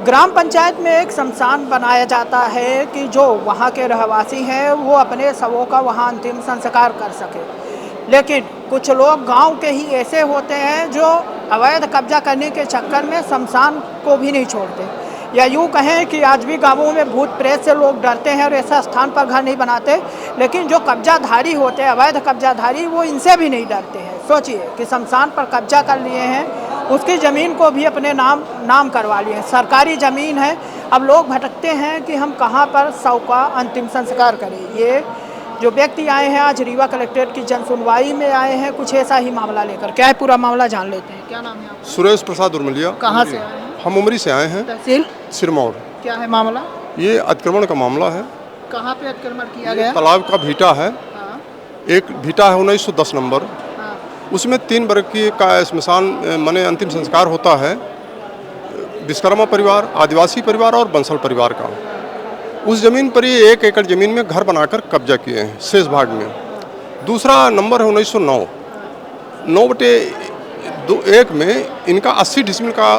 ग्राम पंचायत में एक शमशान बनाया जाता है कि जो वहाँ के रहवासी हैं वो अपने शवों का वहाँ अंतिम संस्कार कर सके। लेकिन कुछ लोग गांव के ही ऐसे होते हैं जो अवैध कब्जा करने के चक्कर में शमशान को भी नहीं छोड़ते, या यूँ कहें कि आज भी गांवों में भूत प्रेत से लोग डरते हैं और ऐसा स्थान पर घर नहीं बनाते। लेकिन जो कब्जाधारी होते हैं, अवैध कब्जाधारी, वो इनसे भी नहीं डरते हैं। सोचिए कि शमशान पर कब्जा कर लिए हैं, उसकी ज़मीन को भी अपने नाम करवा लिए हैं, सरकारी ज़मीन है। अब लोग भटकते हैं कि हम कहाँ पर शव का अंतिम संस्कार करें। ये जो व्यक्ति आए हैं आज रीवा कलेक्ट्रेट की जन सुनवाई में आए हैं कुछ ऐसा ही मामला लेकर। क्या है पूरा मामला जान लेते हैं। क्या नाम है आपका? सुरेश प्रसाद उर्मलिया। कहाँ से आए हैं? हम उमरी से आए हैं। तहसील सिरमौर। क्या है मामला? ये अतिक्रमण का मामला है। कहाँ पे अतिक्रमण किया गया? तालाब का भीटा है। हाँ। एक भीटा है 1910 नंबर। हाँ। उसमें 3 वर्ग की का स्मशान माने अंतिम संस्कार होता है। विश्वकर्मा परिवार, आदिवासी परिवार और बंसल परिवार का। उस जमीन पर ही 1 एकड़ जमीन में घर बनाकर कब्जा किए हैं शेष भाग में। दूसरा नंबर है 1909 9/1 में इनका 80 डिसमिल का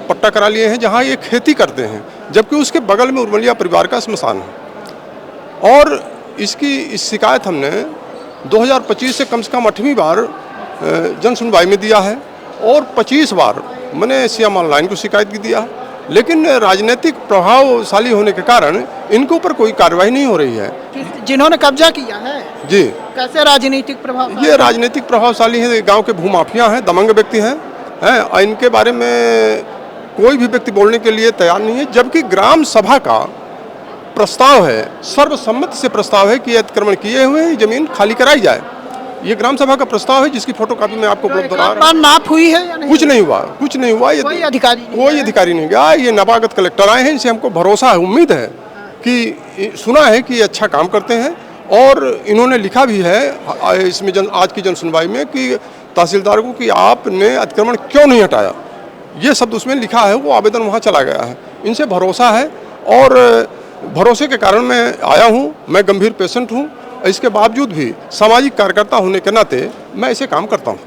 पट्टा करा लिए हैं जहां ये खेती करते हैं, जबकि उसके बगल में उर्मलिया परिवार का स्मशान है। और इसकी शिकायत हमने 2025 से कम 8वीं बार जन सुनवाई में दिया है और 25 बार मैंने सीएम ऑनलाइन को शिकायत भी दिया है। लेकिन राजनीतिक प्रभावशाली होने के कारण इनके ऊपर कोई कार्रवाई नहीं हो रही है। जिन्होंने कब्जा किया है जी, कैसे राजनीतिक प्रभाव? ये राजनीतिक प्रभावशाली हैं, गांव के भूमाफिया हैं, दबंग व्यक्ति हैं और इनके बारे में कोई भी व्यक्ति बोलने के लिए तैयार नहीं है। जबकि ग्राम सभा का प्रस्ताव है, सर्वसम्मति से प्रस्ताव है कि अतिक्रमण किए हुए ही जमीन खाली कराई जाए। ये ग्राम सभा का प्रस्ताव है जिसकी फोटोकॉपी मैं आपको उपलब्ध करा रहा हूं। नाप हुई है या नहीं? कुछ नहीं हुआ। ये कोई अधिकारी नहीं गया। ये नवागत कलेक्टर आए हैं, इनसे हमको भरोसा है, उम्मीद है कि सुना है कि अच्छा काम करते हैं। और इन्होंने लिखा भी है इसमें आज की जन सुनवाई में कि तहसीलदार को कि आपने अतिक्रमण क्यों नहीं हटाया, ये शब्द उसमें लिखा है। वो आवेदन वहाँ चला गया है। इनसे भरोसा है और भरोसे के कारण मैं आया हूँ। मैं गंभीर पेशेंट हूँ, इसके बावजूद भी सामाजिक कार्यकर्ता होने के नाते मैं ऐसे काम करता हूँ।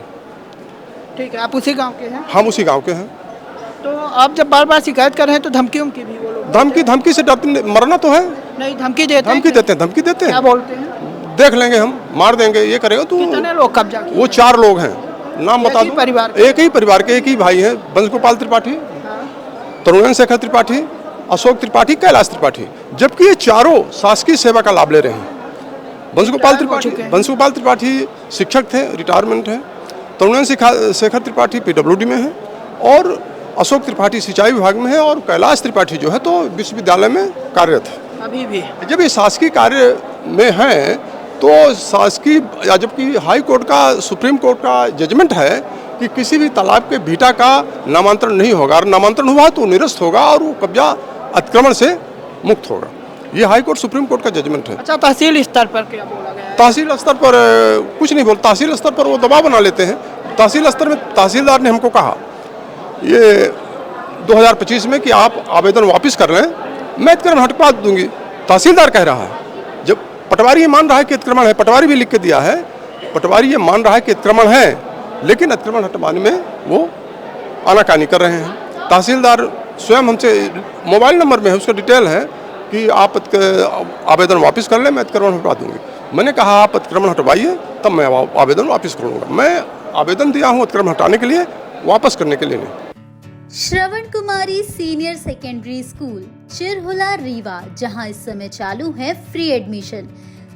ठीक है, आप उसी गांव के हैं? हम उसी गांव के हैं। तो आप जब बार बार शिकायत कर रहे हैं तो धमकी भी वो लोग? धमकी से डरते, मरना तो है नहीं। धमकी देते हैं। क्या बोलते हैं? देख लेंगे, हम मार देंगे, ये करेगा तो। कितने लोग कब्जा किए? वो 4 लोग हैं। नाम बता दो। एक ही परिवार के एक ही भाई हैं, वंशगोपाल त्रिपाठी, तरुण शेखर त्रिपाठी, अशोक त्रिपाठी, कैलाश त्रिपाठी। जबकि ये चारों शासकीय सेवा का लाभ ले रहे हैं। वंशगोपाल त्रिपाठी शिक्षक थे, रिटायरमेंट है। तरुण शेखर त्रिपाठी PWD में है और अशोक त्रिपाठी सिंचाई विभाग में है और कैलाश त्रिपाठी जो है तो विश्वविद्यालय में कार्यरत है अभी भी। जब ये शासकीय कार्य में हैं तो शासकीय, जबकि हाई कोर्ट का, सुप्रीम कोर्ट का जजमेंट है कि किसी भी तालाब के भीटा का नामांतरण नहीं होगा, और नामांतरण हुआ तो निरस्त होगा और वो कब्जा अतिक्रमण से मुक्त होगा। ये हाई कोर्ट, सुप्रीम कोर्ट का जजमेंट है। अच्छा, तहसील स्तर पर क्या बोला गया है? तहसील स्तर पर कुछ नहीं बोलता। तहसील स्तर पर वो दबाव बना लेते हैं। तहसील स्तर में तहसीलदार ने हमको कहा ये 2025 में कि आप आवेदन वापस कर लें, मैं अतिक्रमण हटवा दूंगी। तहसीलदार कह रहा है, जब पटवारी ये मान रहा है कि अतिक्रमण है, पटवारी भी लिख के दिया है, पटवारी ये मान रहा है कि अतिक्रमण है, लेकिन अतिक्रमण हटवाने में वो आनाकानी कर रहे हैं। तहसीलदार स्वयं हमसे, मोबाइल नंबर में है, उसका डिटेल है कि आप आवेदन वापस कर लें, मैं अतिक्रमण हटवा दूंगी। मैंने कहा आप अतिक्रमण हटवाइए तब मैं आवेदन वापस करूँगा। मैं आवेदन दिया हूँ अतिक्रमण हटाने के लिए, वापस करने के लिए नहीं। श्रवण कुमारी senior secondary school Chirhula Rewa, जहां इस समय चालू है फ्री एडमिशन।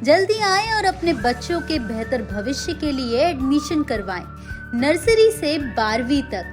जल्दी आएं और अपने बच्चों के बेहतर भविष्य के लिए एडमिशन करवाएं। नर्सरी से 12वीं तक